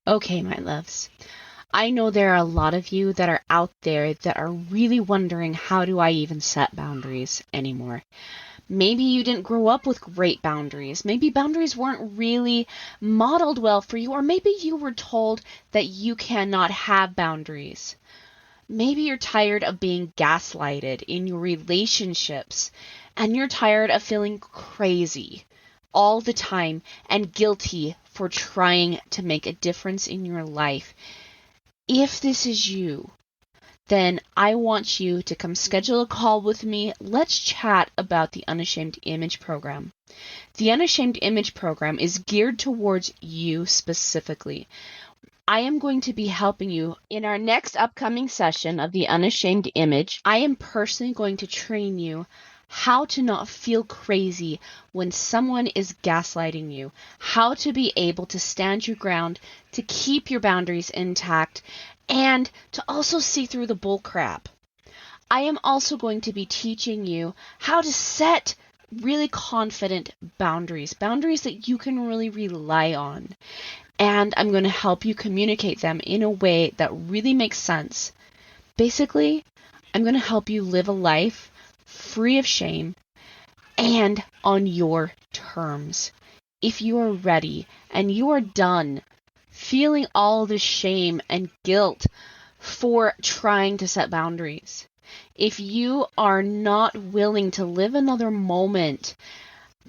Okay, my loves. I know there are a lot of you that are out there that are really wondering, how do I even set boundaries anymore? Maybe you didn't grow up with great boundaries. Maybe boundaries weren't really modeled well for you, or maybe you were told that you cannot have boundaries. Maybe you're tired of being gaslighted in your relationships, and you're tired of feeling crazy all the time and guilty for trying to make a difference in your life. If this is you, then I want you to come schedule a call with me. Let's chat about the Unashamed Image Program. The Unashamed Image Program is geared towards you specifically. I am going to be helping you in our next upcoming session of the Unashamed Image. I am personally going to train you how to not feel crazy when someone is gaslighting you, how to be able to stand your ground, to keep your boundaries intact, and to also see through the bull crap. I am also going to be teaching you how to set really confident boundaries that you can really rely on. And I'm going to help you communicate them in a way that really makes sense. Basically, I'm going to help you live a life free of shame and on your terms. If you are ready and you are done feeling all the shame and guilt for trying to set boundaries, if you are not willing to live another moment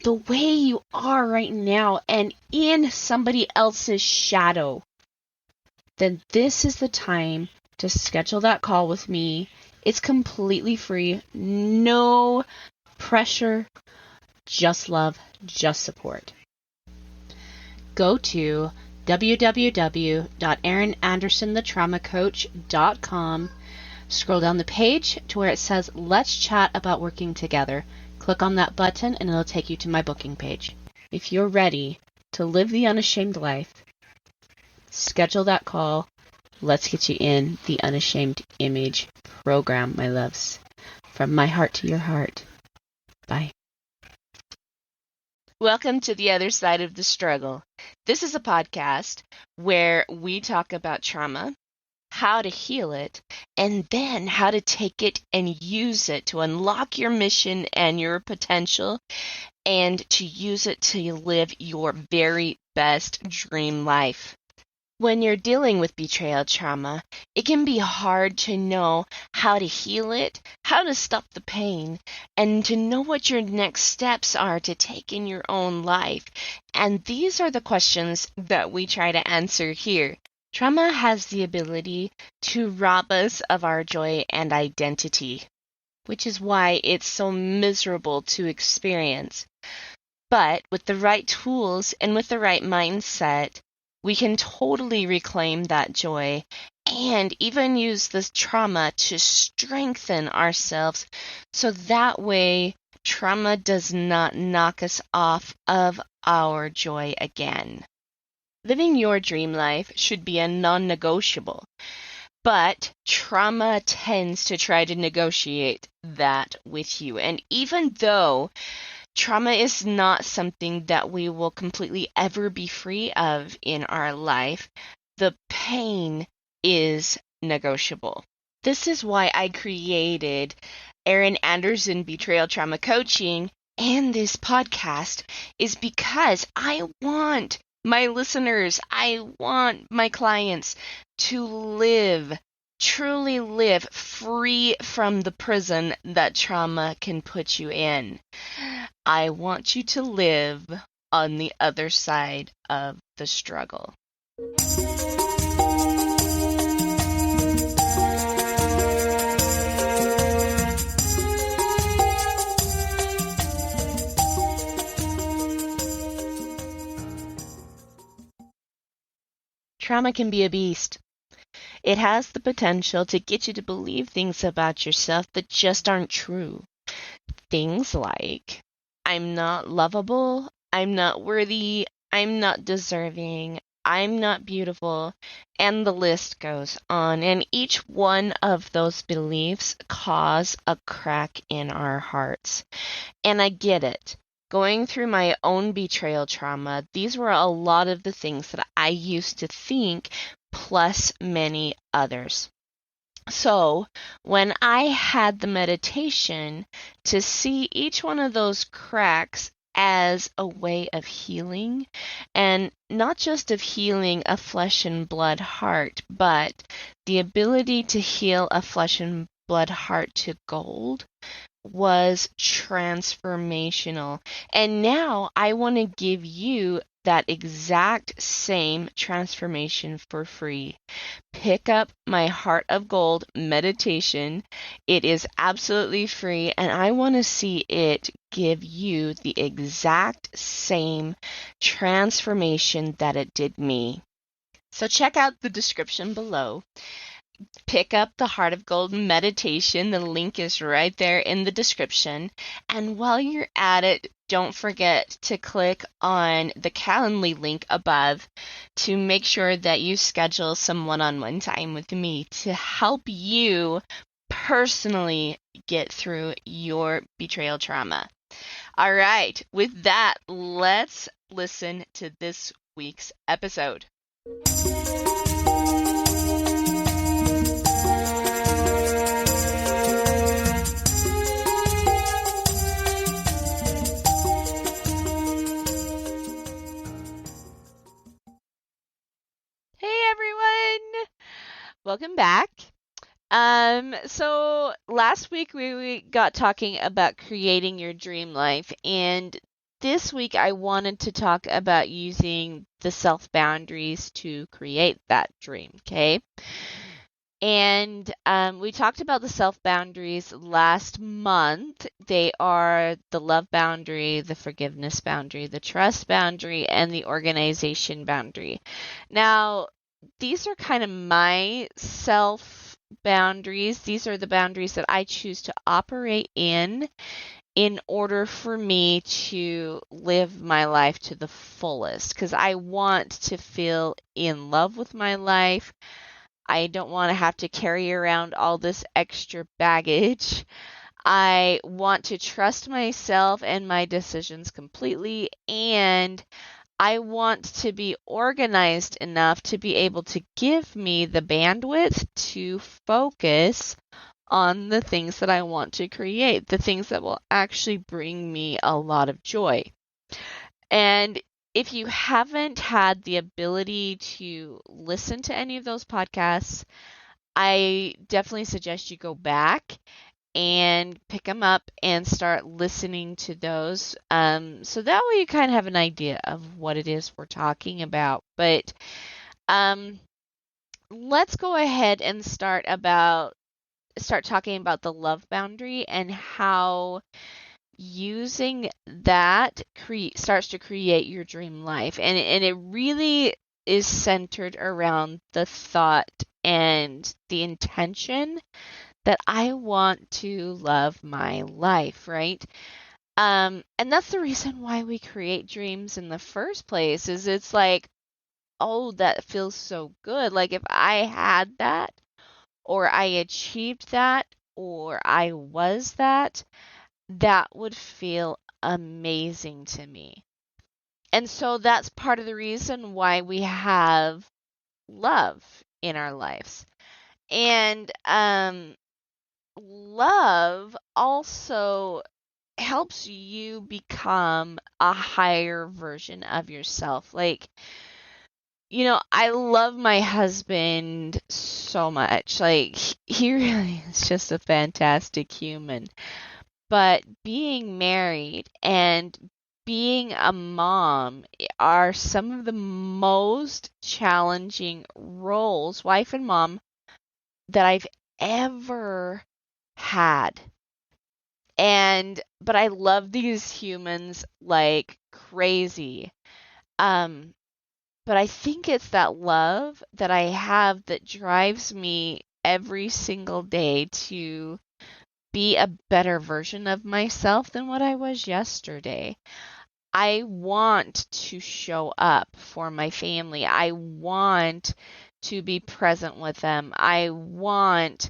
the way you are right now and in somebody else's shadow, then this is the time to schedule that call with me. It's completely free, no pressure, just love, just support. Go to www.erinandersonthetraumacoach.com. Scroll down the page to where it says, Let's Chat About Working Together. Click on that button and it'll take you to my booking page. If you're ready to live the unashamed life, schedule that call. Let's get you in the Unashamed Image Program, my loves. From my heart to your heart. Bye. Welcome to the other side of the struggle. This is a podcast where we talk about trauma, how to heal it, and then how to take it and use it to unlock your mission and your potential, and to use it to live your very best dream life. When you're dealing with betrayal trauma, it can be hard to know how to heal it, how to stop the pain, and to know what your next steps are to take in your own life. And these are the questions that we try to answer here. Trauma has the ability to rob us of our joy and identity, which is why it's so miserable to experience. But with the right tools and with the right mindset, we can totally reclaim that joy and even use this trauma to strengthen ourselves, so that way trauma does not knock us off of our joy again. Living your dream life should be a non-negotiable, but trauma tends to try to negotiate that with you. And even though trauma is not something that we will completely ever be free of in our life, the pain is negotiable. This is why I created Erin Anderson Betrayal Trauma Coaching and this podcast, is because I want my listeners, I want my clients to live, truly live free from the prison that trauma can put you in. I want you to live on the other side of the struggle. Trauma can be a beast. It has the potential to get you to believe things about yourself that just aren't true. Things like, I'm not lovable, I'm not worthy, I'm not deserving, I'm not beautiful, and the list goes on. And each one of those beliefs cause a crack in our hearts. And I get it. going through my own betrayal trauma, these were a lot of the things that I used to think, plus many others. So when I had the meditation to see each one of those cracks as a way of healing, and not just of healing a flesh and blood heart, but the ability to heal a flesh and blood heart to gold, was transformational. And now I want to give you that exact same transformation for free. Pick up my Heart of Gold meditation. It is absolutely free, and I want to see it give you the exact same transformation that it did me. So check out the description below. Pick up the Heart of Gold meditation. The link is right there in the description. And while you're at it, don't forget to click on the Calendly link above to make sure that you schedule some one-on-one time with me to help you personally get through your betrayal trauma. All right, with that, let's listen to this week's episode. Hey everyone! Welcome back. So last week we got talking about creating your dream life, and this week I wanted to talk about using the self boundaries to create that dream, okay? And we talked about the self boundaries last month. They are the love boundary, the forgiveness boundary, the trust boundary, and the organization boundary. Now, these are kind of my self boundaries. These are the boundaries that I choose to operate in order for me to live my life to the fullest, because I want to feel in love with my life. I don't want to have to carry around all this extra baggage. I want to trust myself and my decisions completely, and I want to be organized enough to be able to give me the bandwidth to focus on the things that I want to create, the things that will actually bring me a lot of joy. And if you haven't had the ability to listen to any of those podcasts, I definitely suggest you go back and pick them up and start listening to those. So that way you kind of have an idea of what it is we're talking about. But let's go ahead and start talking about the love boundary and how using that starts to create your dream life. And it really is centered around the thought and the intention that I want to love my life, right? And that's the reason why we create dreams in the first place, is it's like, oh, that feels so good. Like if I had that, or I achieved that, or I was that, that would feel amazing to me. And so that's part of the reason why we have love in our lives. And love also helps you become a higher version of yourself. Like, you know, I love my husband so much. Like, he really is just a fantastic human. But being married and being a mom are some of the most challenging roles, wife and mom, that I've ever had. But I love these humans like crazy. But I think it's that love that I have that drives me every single day to be a better version of myself than what I was yesterday. I want to show up for my family. I want to be present with them. I want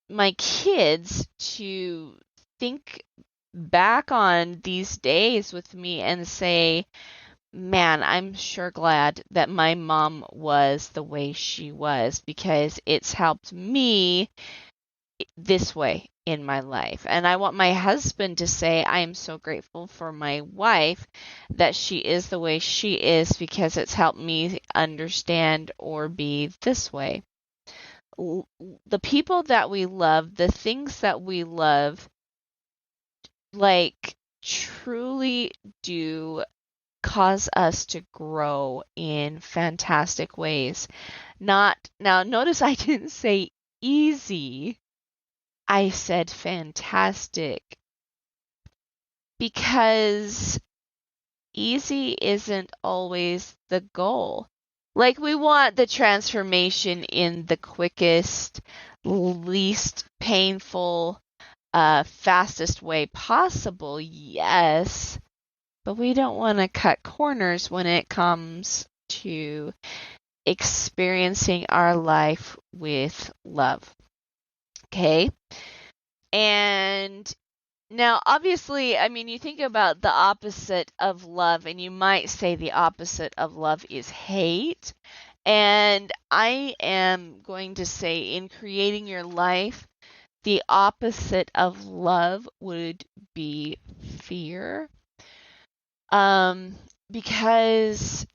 my kids to think back on these days with me and say, man, I'm sure glad that my mom was the way she was, because it's helped me this way in my life. And I want my husband to say, I am so grateful for my wife that she is the way she is, because it's helped me understand or be this way. The people that we love, the things that we love, like, truly do cause us to grow in fantastic ways. Not, now notice I didn't say easy, I said fantastic, because easy isn't always the goal. Like, we want the transformation in the quickest, least painful, fastest way possible, yes, but we don't want to cut corners when it comes to experiencing our life with love. Okay? And now, obviously, I mean, you think about the opposite of love, and you might say the opposite of love is hate. And I am going to say, in creating your life, the opposite of love would be fear. Because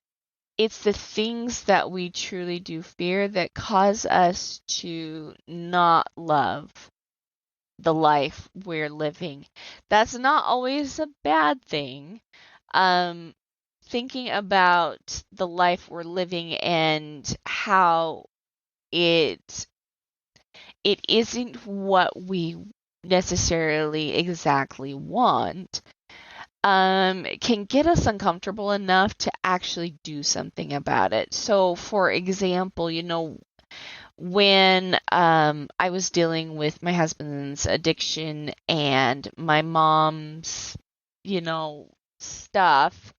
it's the things that we truly do fear that cause us to not love the life we're living. That's not always a bad thing. Um, Thinking about the life we're living and how it isn't what we necessarily exactly want, can get us uncomfortable enough to actually do something about it. So, for example, when I was dealing with my husband's addiction and my mom's, stuff,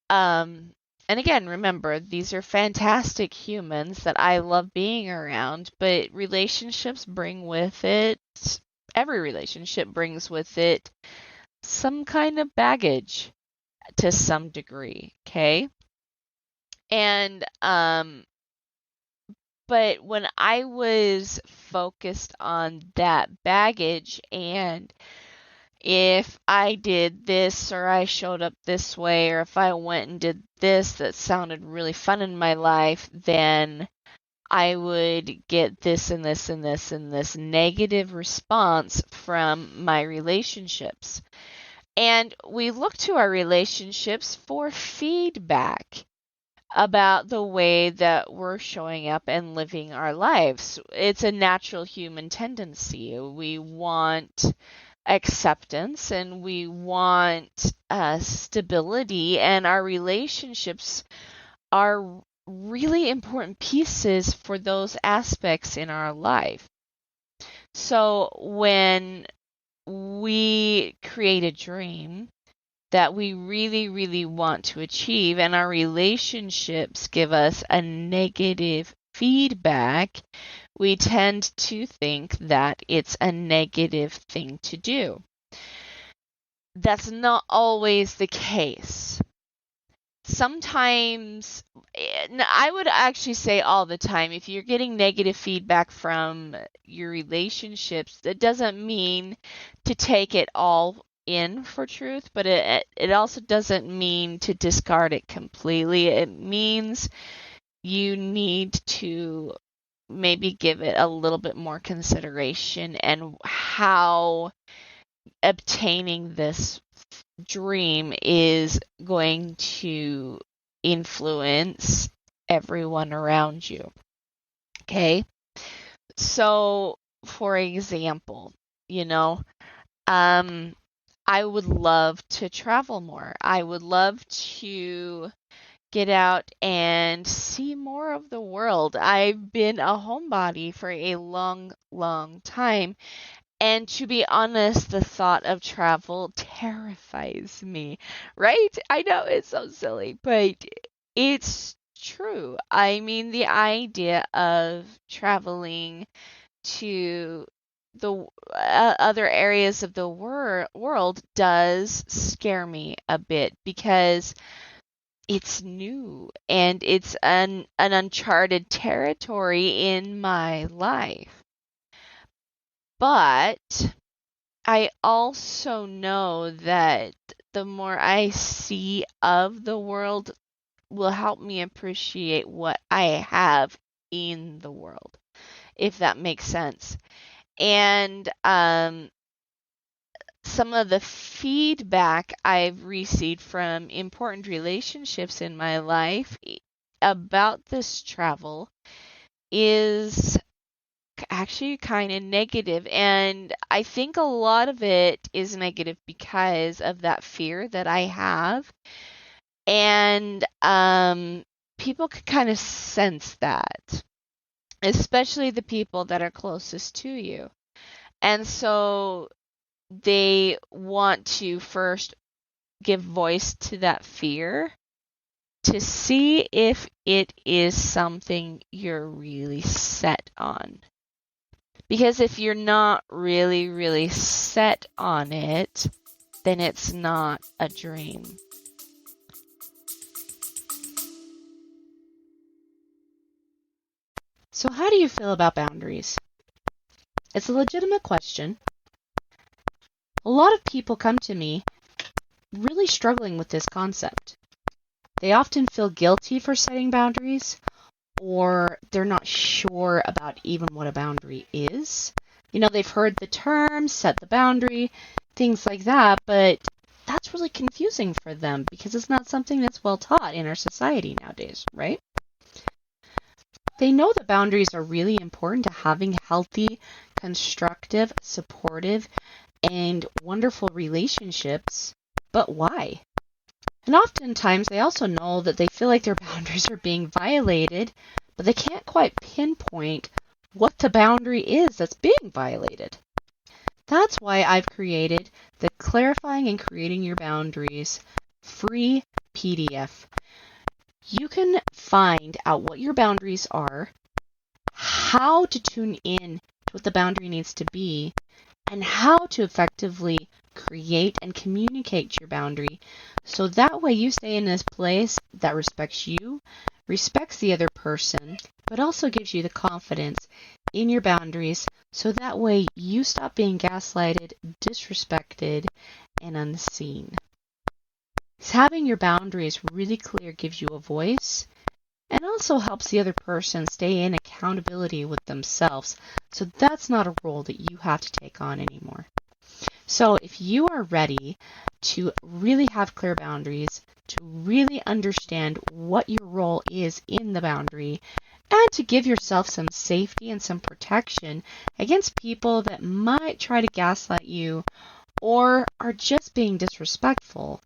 and again, remember, these are fantastic humans that I love being around, but relationships bring with it, every relationship brings with it some kind of baggage to some degree, okay? And but when I was focused on that baggage, and if I did this, or I showed up this way, or if I went and did this that sounded really fun in my life, then I would get this and this and this and this negative response from my relationships. And we look to our relationships for feedback about the way that we're showing up and living our lives. It's a natural human tendency. We want acceptance and we want stability, and our relationships are really important pieces for those aspects in our life. So when we create a dream that we really, really want to achieve, and our relationships give us a negative feedback, we tend to think that it's a negative thing to do. That's not always the case. Sometimes, I would actually say all the time, if you're getting negative feedback from your relationships, that doesn't mean to take it all in for truth, but it also doesn't mean to discard it completely. It means you need to maybe give it a little bit more consideration, and how obtaining this dream is going to influence everyone around you. Okay? So, for example, I would love to travel more. I would love to get out and see more of the world. I've been a homebody for a long, long time. And to be honest, the thought of travel terrifies me, right? I know it's so silly, but it's true. I mean, the idea of traveling to the other areas of the world does scare me a bit because it's new and it's an uncharted territory in my life. But I also know that the more I see of the world will help me appreciate what I have in the world, if that makes sense. And some of the feedback I've received from important relationships in my life about this travel is actually kind of negative. And I think a lot of it is negative because of that fear that I have. And people can kind of sense that, especially the people that are closest to you. And so they want to first give voice to that fear to see if it is something you're really set on. Because if you're not really, really set on it, then it's not a dream. So how do you feel about boundaries? It's a legitimate question. A lot of people come to me really struggling with this concept. They often feel guilty for setting boundaries, or they're not sure about even what a boundary is. They've heard the term, set the boundary, things like that, but that's really confusing for them because it's not something that's well taught in our society nowadays, right? They know that boundaries are really important to having healthy, constructive, supportive, and wonderful relationships, but why? And oftentimes they also know that they feel like their boundaries are being violated, but they can't quite pinpoint what the boundary is that's being violated. That's why I've created the Clarifying and Creating Your Boundaries free PDF. You can find out what your boundaries are, how to tune in to what the boundary needs to be, and how to effectively create and communicate your boundary so that way you stay in this place that respects you, respects the other person, but also gives you the confidence in your boundaries so that way you stop being gaslighted, disrespected, and unseen. Having your boundaries really clear gives you a voice and also helps the other person stay in accountability with themselves. So that's not a role that you have to take on anymore. So if you are ready to really have clear boundaries, to really understand what your role is in the boundary, and to give yourself some safety and some protection against people that might try to gaslight you or are just being disrespectful,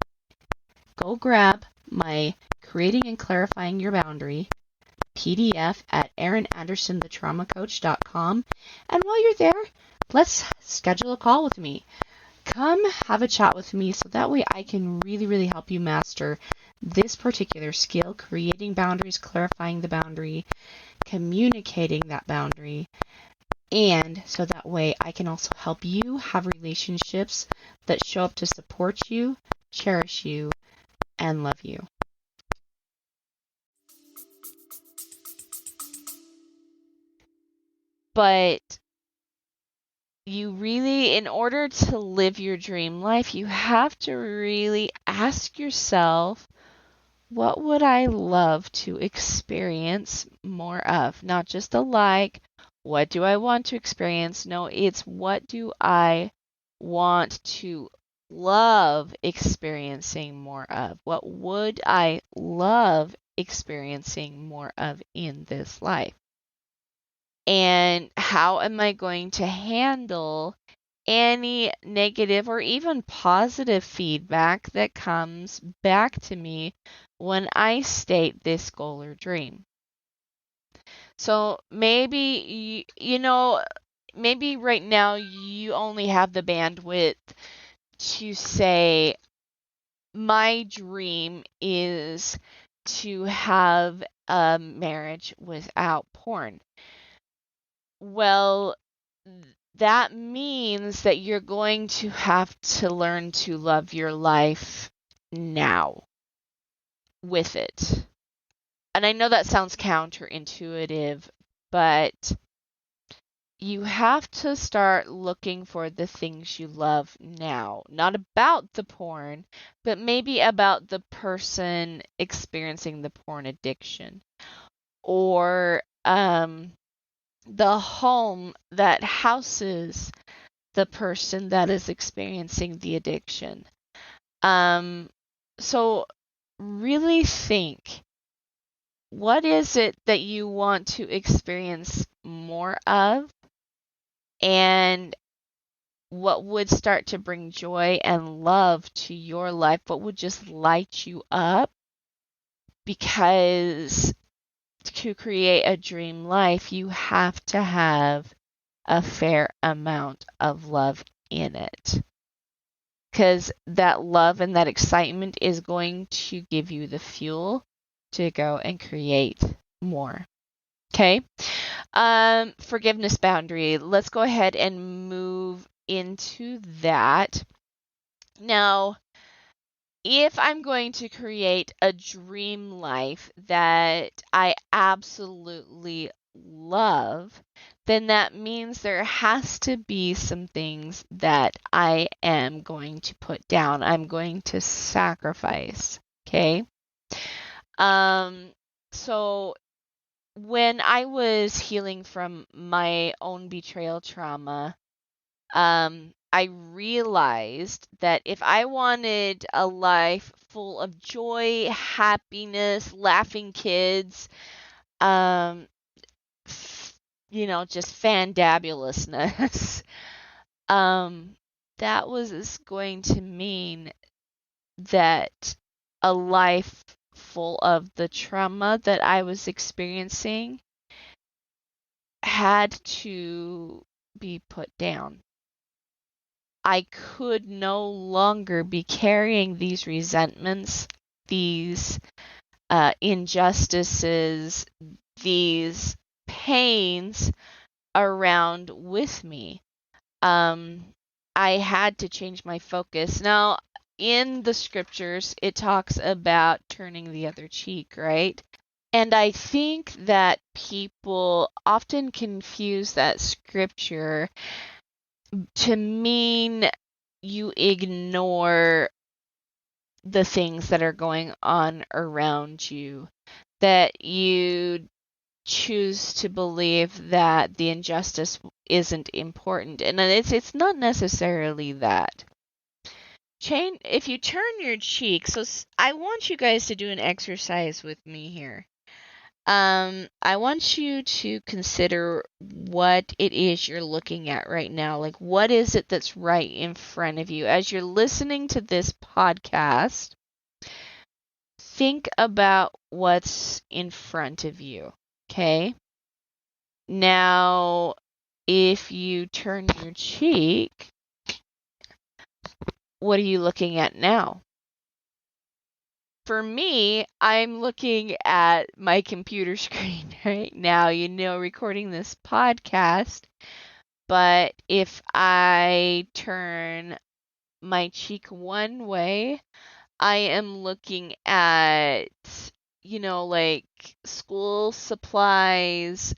go grab my Creating and Clarifying Your Boundary PDF at erinandersonthetraumacoach.com. And while you're there, let's schedule a call with me. Come have a chat with me so that way I can really, really help you master this particular skill, creating boundaries, clarifying the boundary, communicating that boundary, and so that way I can also help you have relationships that show up to support you, cherish you, and love you. But you really, in order to live your dream life, you have to really ask yourself, what would I love to experience more of? Not just a like, what do I want to experience? No, it's what do I want to love experiencing more of? What would I love experiencing more of in this life? And how am I going to handle any negative or even positive feedback that comes back to me when I state this goal or dream? So maybe, maybe right now you only have the bandwidth to say, my dream is to have a marriage without porn. Well, that means that you're going to have to learn to love your life now with it. And I know that sounds counterintuitive, but you have to start looking for the things you love now. Not about the porn, but maybe about the person experiencing the porn addiction. Or the home that houses the person that is experiencing the addiction. So really think, what is it that you want to experience more of? And what would start to bring joy and love to your life? What would just light you up? Because to create a dream life, you have to have a fair amount of love in it. Because that love and that excitement is going to give you the fuel to go and create more. Okay? Forgiveness boundary. Let's go ahead and move into that. Now, if I'm going to create a dream life that I absolutely love, then that means there has to be some things that I am going to put down. I'm going to sacrifice. Okay? So when I was healing from my own betrayal trauma, I realized that if I wanted a life full of joy, happiness, laughing kids, just fandabulousness, that was going to mean that a life full of the trauma that I was experiencing had to be put down. I could no longer be carrying these resentments, these injustices, these pains around with me. I had to change my focus. Now, in the scriptures, it talks about turning the other cheek, right? And I think that people often confuse that scripture to mean you ignore the things that are going on around you, that you choose to believe that the injustice isn't important. And it's not necessarily that. If you turn your cheek, so I want you guys to do an exercise with me here. I want you to consider what it is you're looking at right now. Like, what is it that's right in front of you? As you're listening to this podcast, think about what's in front of you, okay? Now, if you turn your cheek, what are you looking at now? For me, I'm looking at my computer screen right now, recording this podcast. But if I turn my cheek one way, I am looking at, like school supplies,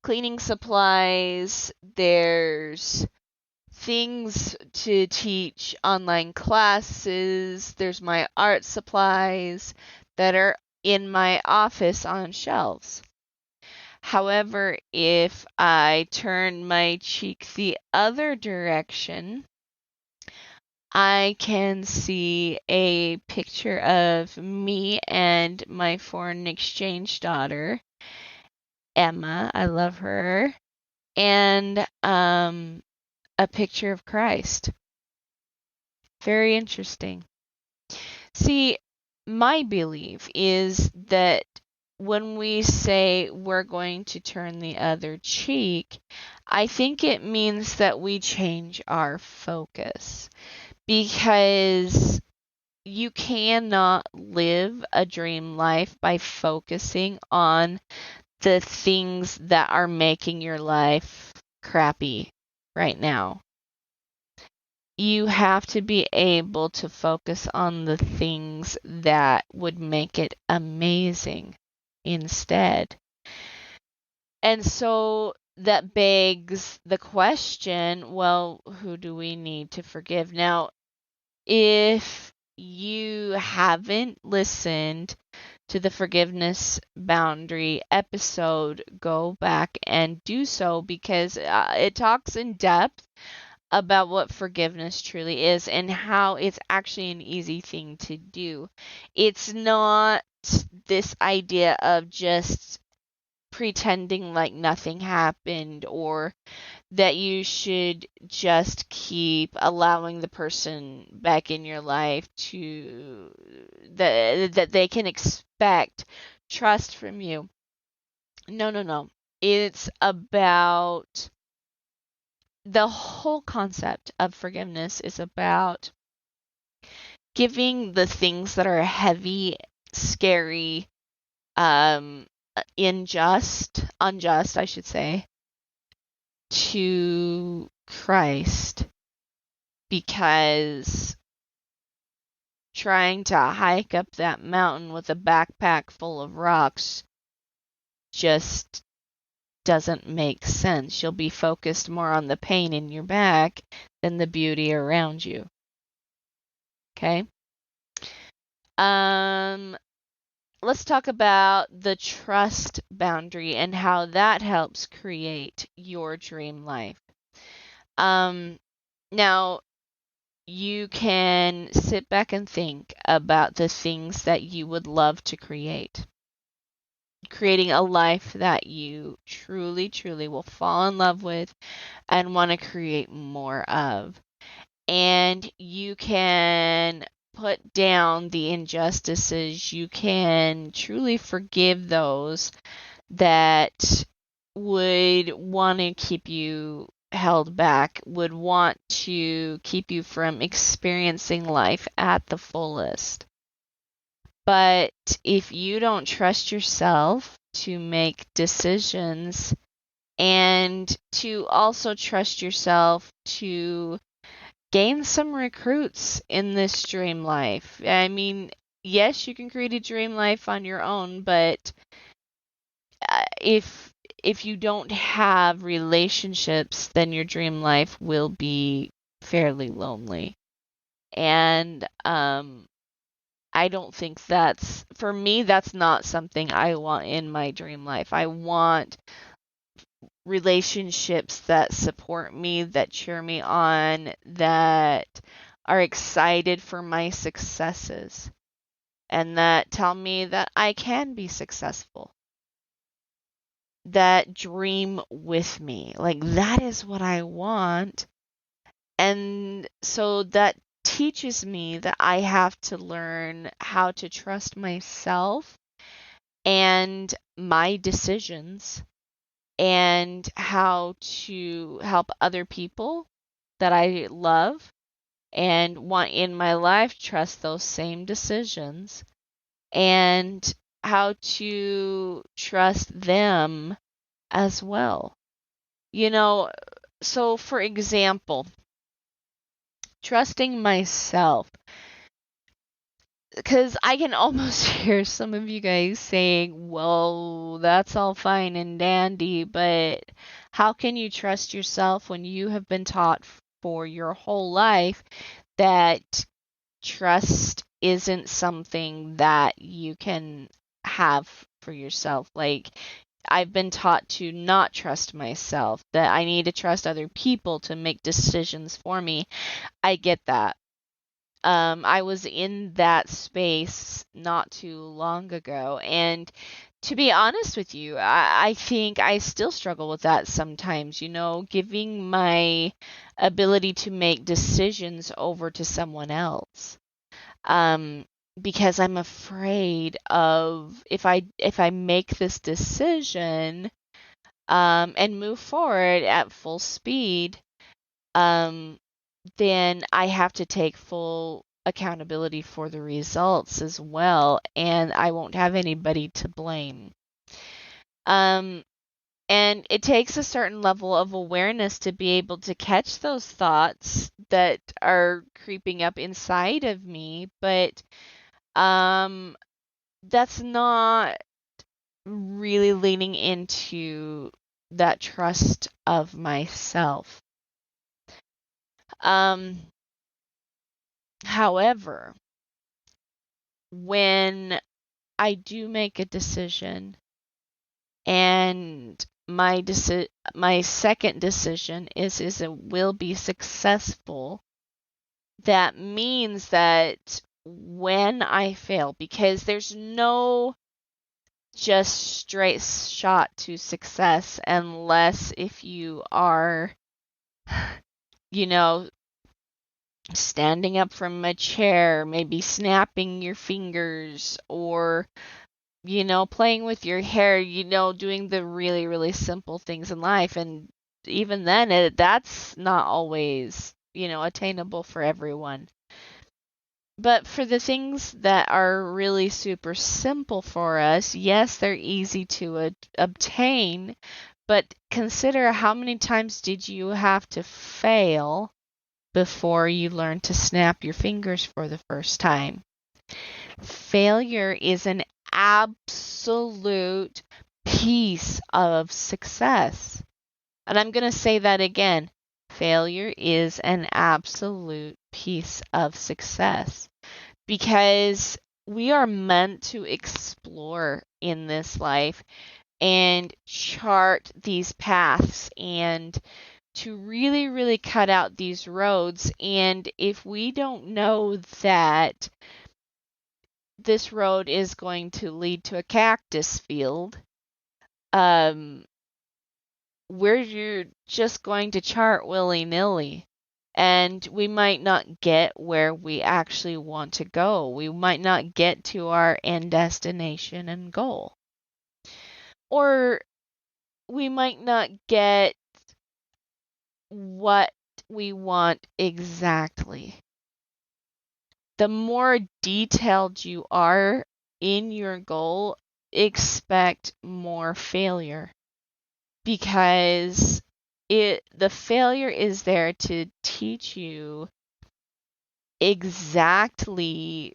cleaning supplies. There's things to teach online classes. There's my art supplies that are in my office on shelves. However, if I turn my cheek the other direction, I can see a picture of me and my foreign exchange daughter, Emma. I love her. And a picture of Christ. Very interesting. See, my belief is that when we say we're going to turn the other cheek, I think it means that we change our focus. Because you cannot live a dream life by focusing on the things that are making your life crappy right now. You have to be able to focus on the things that would make it amazing instead. And so that begs the question, well, who do we need to forgive? Now, if you haven't listened to the forgiveness boundary episode, go back and do so, because it talks in depth about what forgiveness truly is and how it's actually an easy thing to do. It's not this idea of just pretending like nothing happened, or that you should just keep allowing the person back in your life to that they can expect trust from you. No. It's about the whole concept of forgiveness is about giving the things that are heavy, scary, unjust, I should say, to Christ, because trying to hike up that mountain with a backpack full of rocks just doesn't make sense. You'll be focused more on the pain in your back than the beauty around you. Okay? Let's talk about the trust boundary and how that helps create your dream life. Now, you can sit back and think about the things that you would love to create. Creating a life that you truly, truly will fall in love with and want to create more of. And you can put down the injustices. You can truly forgive those that would want to keep you held back, would want to keep you from experiencing life at the fullest. But if you don't trust yourself to make decisions, and to also trust yourself to gain some recruits in this dream life. I mean, yes, you can create a dream life on your own, but if you don't have relationships, then your dream life will be fairly lonely. And I don't think for me, that's not something I want in my dream life. I want relationships that support me, that cheer me on, that are excited for my successes, and that tell me that I can be successful, that dream with me. Like, that is what I want. And so that teaches me that I have to learn how to trust myself and my decisions, and how to help other people that I love and want in my life trust those same decisions, and how to trust them as well. So for example, trusting myself, because I can almost hear some of you guys saying, well, that's all fine and dandy, but how can you trust yourself when you have been taught for your whole life that trust isn't something that you can have for yourself? Like, I've been taught to not trust myself, that I need to trust other people to make decisions for me. I get that. I was in that space not too long ago, and to be honest with you, I think I still struggle with that sometimes, giving my ability to make decisions over to someone else. Because I'm afraid of, if I make this decision, and move forward at full speed, then I have to take full accountability for the results as well, and I won't have anybody to blame. And it takes a certain level of awareness to be able to catch those thoughts that are creeping up inside of me, but that's not really leaning into that trust of myself. However, when I do make a decision and my second decision is it will be successful, that means that when I fail, because there's no just straight shot to success unless if you are, you know, standing up from a chair, maybe snapping your fingers, or, playing with your hair, doing the really, really simple things in life. And even then, that's not always, attainable for everyone. But for the things that are really super simple for us, yes, they're easy to obtain, but consider how many times did you have to fail before you learn to snap your fingers for the first time? Failure is an absolute piece of success. And I'm going to say that again. Failure is an absolute piece of success, because we are meant to explore in this life and chart these paths and to really, really cut out these roads. And if we don't know that this road is going to lead to a cactus field, we're just going to chart willy-nilly, and we might not get where we actually want to go. We might not get to our end destination and goal. Or we might not get what we want exactly. The more detailed you are in your goal, expect more failure, because the failure is there to teach you exactly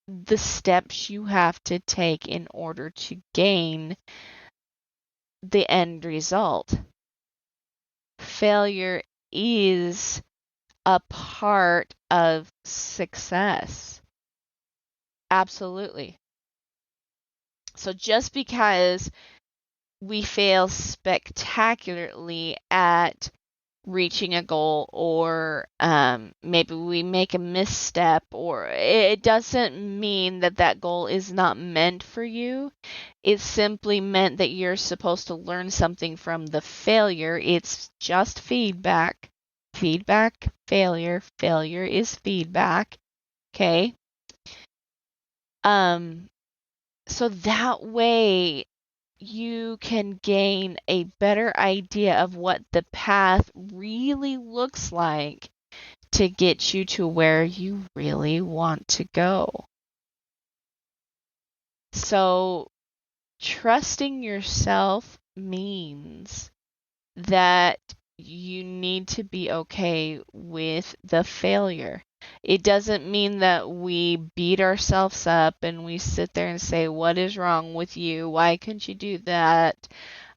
the steps you have to take in order to gain the end result. Failure is a part of success. Absolutely. So just because we fail spectacularly at reaching a goal, or maybe we make a misstep, or it doesn't mean that goal is not meant for you. It's simply meant that you're supposed to learn something from the failure. It's just feedback. Feedback, failure is feedback. Okay? So that way you can gain a better idea of what the path really looks like to get you to where you really want to go. So, trusting yourself means that you need to be okay with the failure. It doesn't mean that we beat ourselves up and we sit there and say, what is wrong with you? Why couldn't you do that?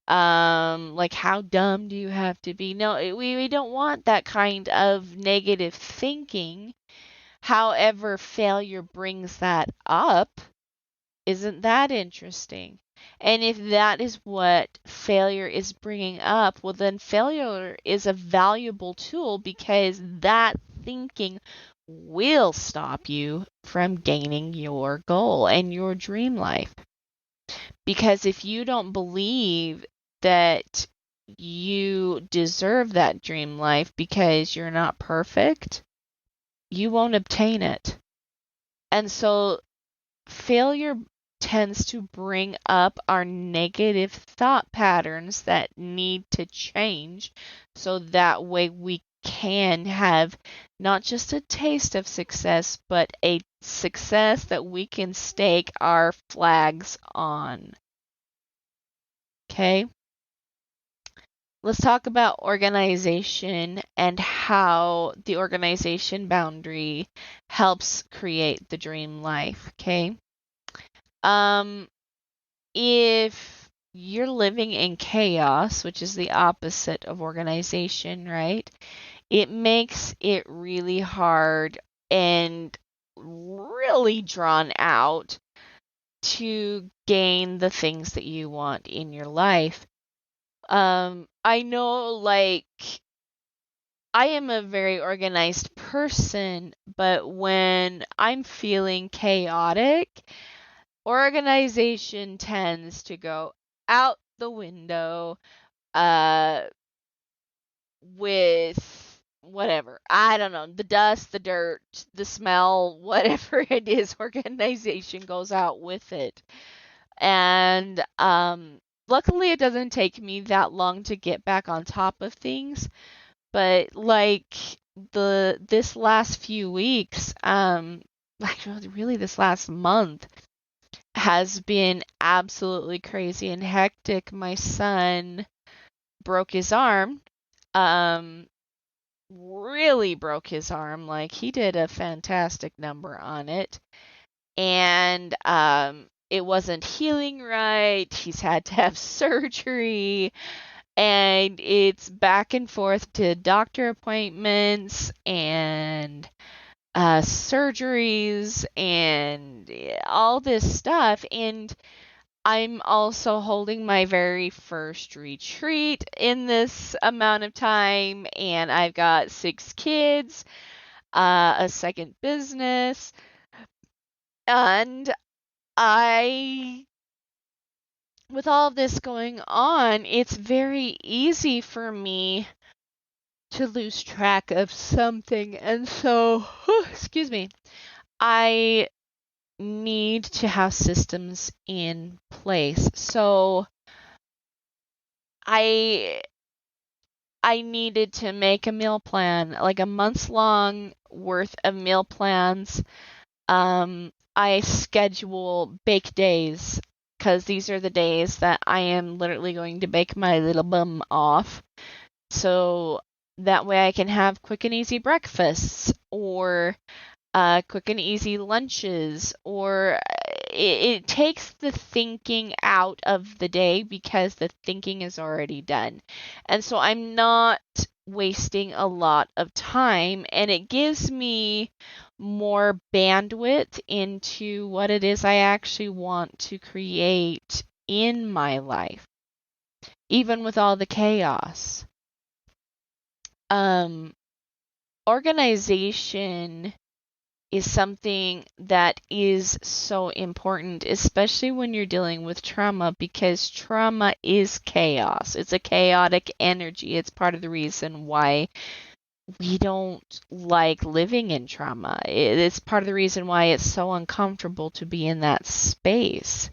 Like, how dumb do you have to be? No, we don't want that kind of negative thinking. However, failure brings that up. Isn't that interesting? And if that is what failure is bringing up, well, then failure is a valuable tool, because that thinking will stop you from gaining your goal and your dream life. Because if you don't believe that you deserve that dream life because you're not perfect, you won't obtain it. And so failure tends to bring up our negative thought patterns that need to change, so that way we can have not just a taste of success, but a success that we can stake our flags on. okay? Let's talk about organization and how the organization boundary helps create the dream life, okay? If you're living in chaos, which is the opposite of organization, right? It makes it really hard and really drawn out to gain the things that you want in your life. I know, like, I am a very organized person, but when I'm feeling chaotic, organization tends to go out the window with whatever. I don't know, the dust, the dirt, the smell, whatever it is, organization goes out with it. And luckily it doesn't take me that long to get back on top of things, but like this last few weeks, really this last month has been absolutely crazy and hectic. My son broke his arm. Really broke his arm. Like, he did a fantastic number on it. And it wasn't healing right. He's had to have surgery. And it's back and forth to doctor appointments and surgeries and all this stuff. And I'm also holding my very first retreat in this amount of time, and I've got 6 kids, a second business, and with all of this going on, it's very easy for me to lose track of something, and so, excuse me, I need to have systems in place. So I needed to make a meal plan, like a month's long worth of meal plans. I schedule bake days because these are the days that I am literally going to bake my little bum off. So that way I can have quick and easy breakfasts or quick and easy lunches, or it takes the thinking out of the day because the thinking is already done. And so I'm not wasting a lot of time, and it gives me more bandwidth into what it is I actually want to create in my life, even with all the chaos. Organization is something that is so important, especially when you're dealing with trauma, because trauma is chaos. It's a chaotic energy. It's part of the reason why we don't like living in trauma. It's part of the reason why it's so uncomfortable to be in that space.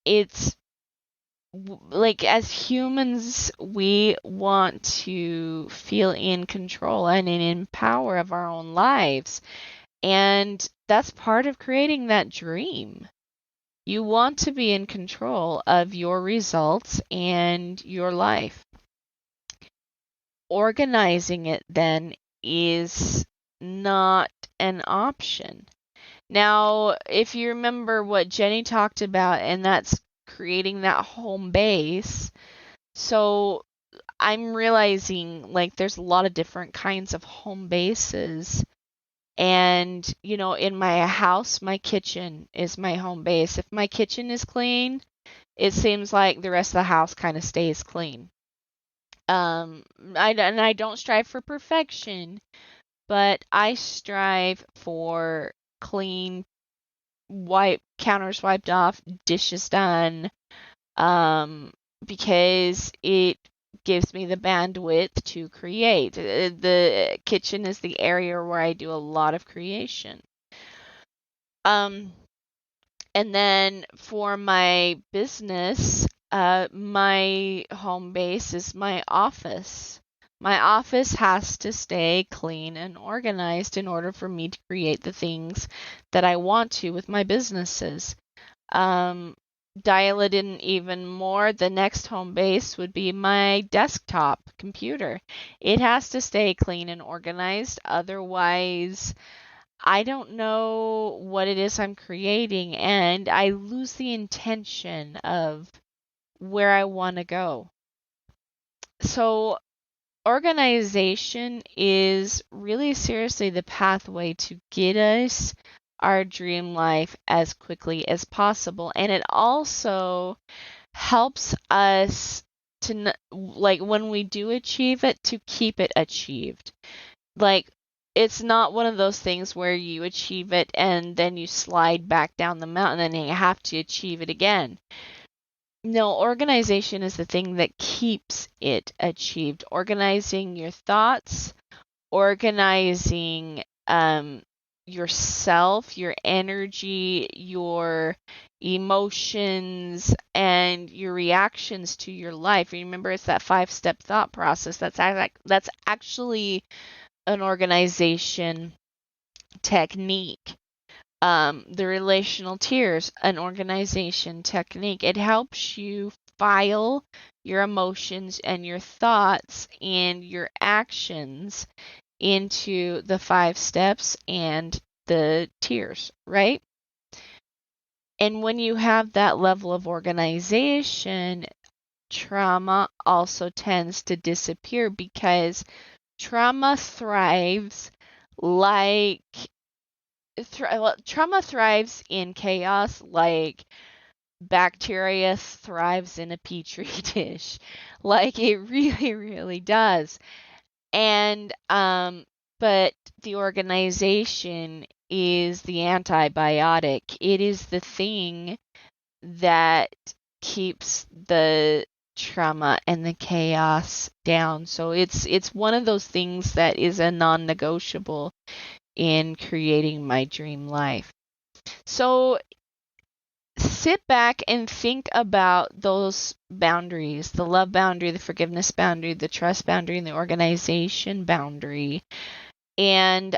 It's like, as humans, we want to feel in control and in power of our own lives. And that's part of creating that dream. You want to be in control of your results and your life. Organizing it then is not an option. Now, if you remember what Jenny talked about, and that's creating that home base. So I'm realizing, like, there's a lot of different kinds of home bases. And, in my house, my kitchen is my home base. If my kitchen is clean, it seems like the rest of the house kind of stays clean. I don't strive for perfection, but I strive for clean, counters wiped off, dishes done, because it gives me the bandwidth to create. The kitchen is the area where I do a lot of creation. And then for my business, my home base is my office. My office has to stay clean and organized in order for me to create the things that I want to with my businesses. dial it in even more, the next home base would be my desktop computer. It has to stay clean and organized. Otherwise, I don't know what it is I'm creating, and I lose the intention of where I want to go. So, organization is really seriously the pathway to get us our dream life as quickly as possible. And it also helps us to, like, when we do achieve it, to keep it achieved. Like, it's not one of those things where you achieve it and then you slide back down the mountain and you have to achieve it again. No, organization is the thing that keeps it achieved. Organizing your thoughts, organizing yourself, your energy, your emotions, and your reactions to your life. Remember, it's that 5-step thought process. That's actually an organization technique. The relational tiers, an organization technique. It helps you file your emotions and your thoughts and your actions into the 5 steps and the tiers, right? And when you have that level of organization, trauma also tends to disappear, because trauma thrives trauma thrives in chaos like bacteria thrives in a petri dish. Like, it really, really does. And but the organization is the antibiotic. It is the thing that keeps the trauma and the chaos down. So it's one of those things that is a non-negotiable in creating my dream life. So sit back and think about those boundaries: the love boundary, the forgiveness boundary, the trust boundary, and the organization boundary. And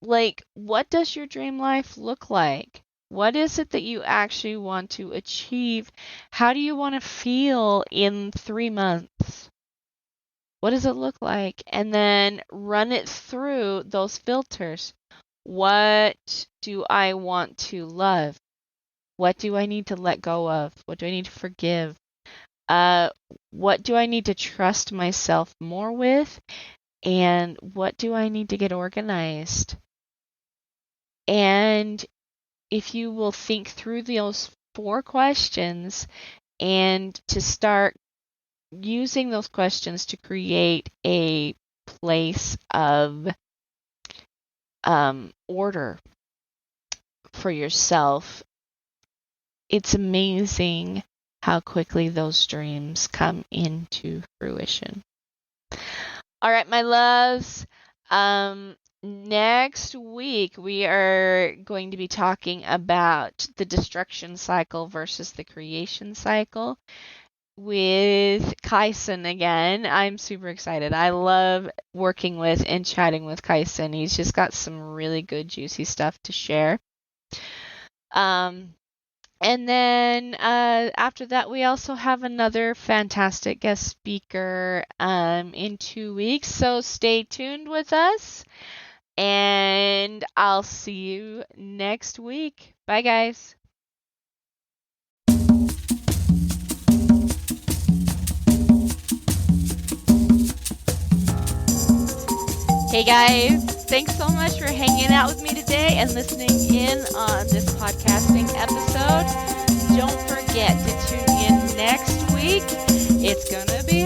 like, what does your dream life look like? What is it that you actually want to achieve? How do you want to feel in 3 months? What does it look like? And then run it through those filters. What do I want to love? What do I need to let go of? What do I need to forgive? What do I need to trust myself more with? And what do I need to get organized? And if you will think through those 4 questions and to start using those questions to create a place of order for yourself, it's amazing how quickly those dreams come into fruition. All right, my loves. Next week, we are going to be talking about the destruction cycle versus the creation cycle with Kyson again. I'm super excited. I love working with and chatting with Kyson. He's just got some really good, juicy stuff to share. And then after that, we also have another fantastic guest speaker in 2 weeks. So stay tuned with us, and I'll see you next week. Bye, guys. Hey guys, thanks so much for hanging out with me today and listening in on this podcasting episode. Don't forget to tune in next week. It's gonna be